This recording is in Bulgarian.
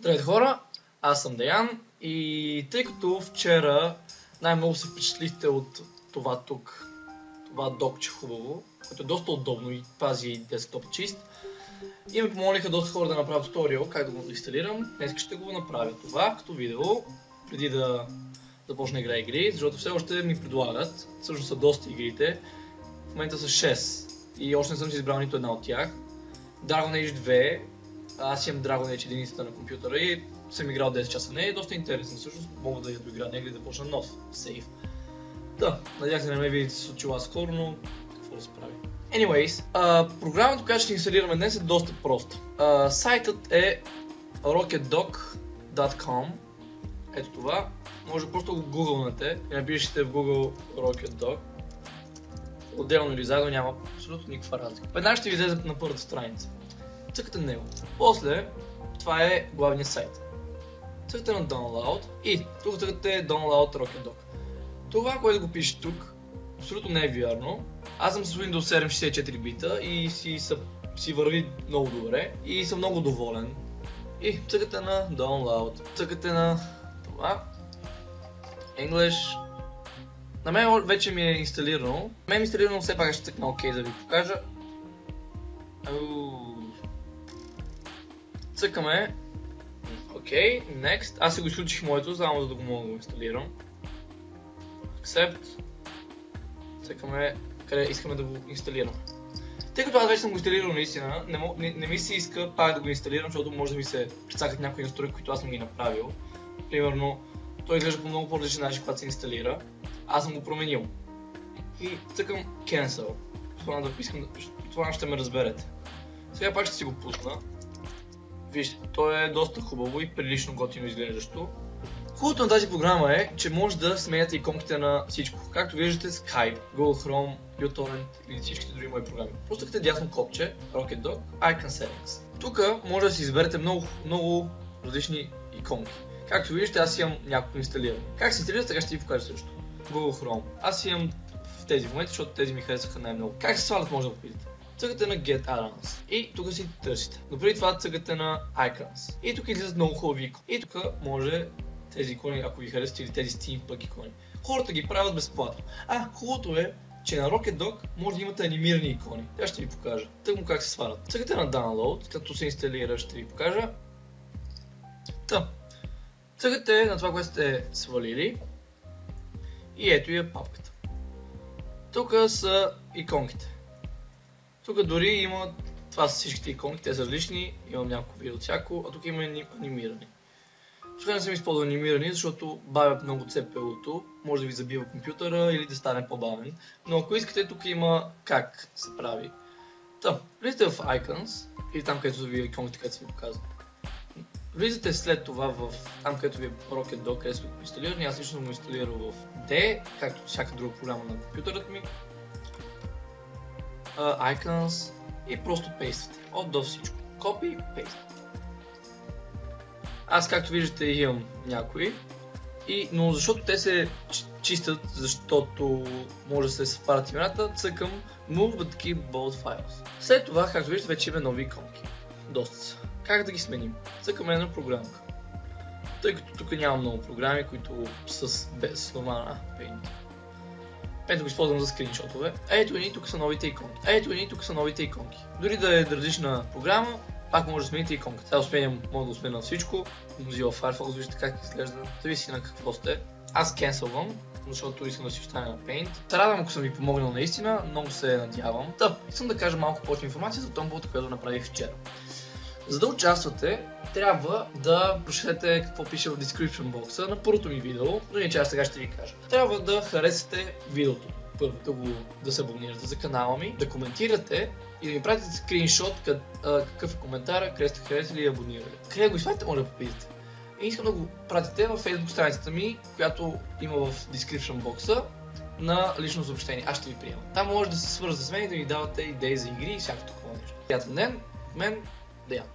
Здравейте хора, аз съм Деян и тъй като вчера най-много се впечатлихте от това тук, това докче хубаво, което е доста удобно и пази десктоп чист, и ме помолиха доста хора да направя туториал как да го инсталирам. Днес ще го направя това като видео, преди да започна игра игри, защото все още ми предлагат, всъщност са доста игрите, в момента са 6 и още не съм си избрал нито една от тях. Dragon Age 2, аз имам Dragon Age единицата на компютъра и съм играл 10 часа. Не е доста интересен, всъщност мога да я доигра него и да почна нов сейв. Да, надявах се да не ме видите с очила скоро, но какво да се прави. Anyways, програмата, която ще инсталираме днес е доста проста. Сайтът е rocketdock.com. Ето това. Може просто го гугълнете и напишете в Google RocketDock. Отделно или заедно няма абсолютно никаква разлика. Веднага ще ви излезе на първата страница. Цъкате на него. После, това е главният сайт. Цъкате на Download и тук цъкате Download RocketDock. Това, което го пише тук, абсолютно не е вярно. Аз съм с Windows 7 64 бита и си върви много добре и съм много доволен. И цъкате на Download. Цъкате на това. English. На мен вече ми е инсталирано. Все пак ще цъкна OK да ви покажа. Цъкаме. OK, Next. Аз си го изключих моето, само за да го мога да го инсталирам. Accept. Цъкаме къде искаме да го инсталираме. Тъй като аз вече съм го инсталирал наистина, не ми се иска пак да го инсталирам, защото може да ми се прецакат някои настройки, които аз съм ги направил. Примерно, той изглежда по много по-различен начин, когато се инсталира. Аз съм го променил. И цъкам Cancel. Това ще ме разберете. Сега пак ще си го пусна. Вижте, то е доста хубаво и прилично готино изглеждащо. Хубавото на тази програма е, че може да сменяте иконките на всичко. Както виждате, Skype, Google Chrome, BitTorrent или всичките други мои програми. Просто цъкате дясно копче, RocketDock, Icon Settings. Тук може да си изберете много различни иконки. Както виждате, аз имам няколко инсталирани. Как се инсталира, така ще ви покажа също. Google Chrome. Аз имам в тези моменти, защото тези ми харесваха най-много. Как се свалят, може да попитате. Цъкате на Get Add-ons и тук си търсите. Но преди това цъкате на Icons. И тук излизат много хубави икони. И тук може тези икони, ако ви харесват, или тези Steampunk икони. Хората ги правят безплатно. Хубавото е, че на RocketDock може да имате анимирани икони. Тя ще ви покажа. Тъкмо как се свалят. Цъкате на Download, като се инсталира ще ви покажа. Цъкате на това, което сте свалили. И ето е папката. Тук са иконките. Тук дори има, това са всичките иконки, те са различни, имам няколко видео от всяко, а тук има анимирани. Тук не съм използвал анимирани, защото бавят много CPU-то, може да ви забива компютъра или да стане по-бавен. Но ако искате, тук има как се прави. Влизате в Icons, или там където ви иконките, където се ви показва. Влизате след това в там, където ви е RocketDock, където сме го инсталирани. Аз лично съм го инсталирал в D, както всяка друга програма на компютърът ми. Icons и просто пействате. От до всичко. Copy, paste. Аз, както виждате, имам някои. Но защото те се чистят, защото може да се съвпадат имената, цъкам Move but keep both files. След това, както виждате, вече има нови иконки. Доста са. Как да ги сменим? Цъкаме една програмка. Тъй като тук няма много програми, които са без нормална Paint. Paint го използвам за скриншотове. Ето и тук са новите иконки. Дори да е различна програма, пак може да смените иконката. Сега мога да сменя всичко. Mozilla Firefox, виждате как изглежда. Зависи на какво сте. Аз кенселвам, защото искам да си остане на Paint. Радвам, ако съм ви помогнал наистина, много се надявам. Искам да кажа малко повече информация за томболата, която направих вчера. За да участвате, трябва да прочетете какво пише в description бокса на първото ми видео, но иначе аз сега ще ви кажа. Трябва да харесате видеото, първо да се абонирате за канала ми, да коментирате и да ми пратите скриншот какъв е коментара, къде сте харесали и абонирали. Къде го изпратите, може да попитате. И искам да го пратите във Facebook страницата ми, която има в description бокса на лично съобщение. Аз ще ви приемам. Там може да се свързвате с мен и да ми давате идеи за игри и всяко такова нещо. Приятен ден, от мен, Деян.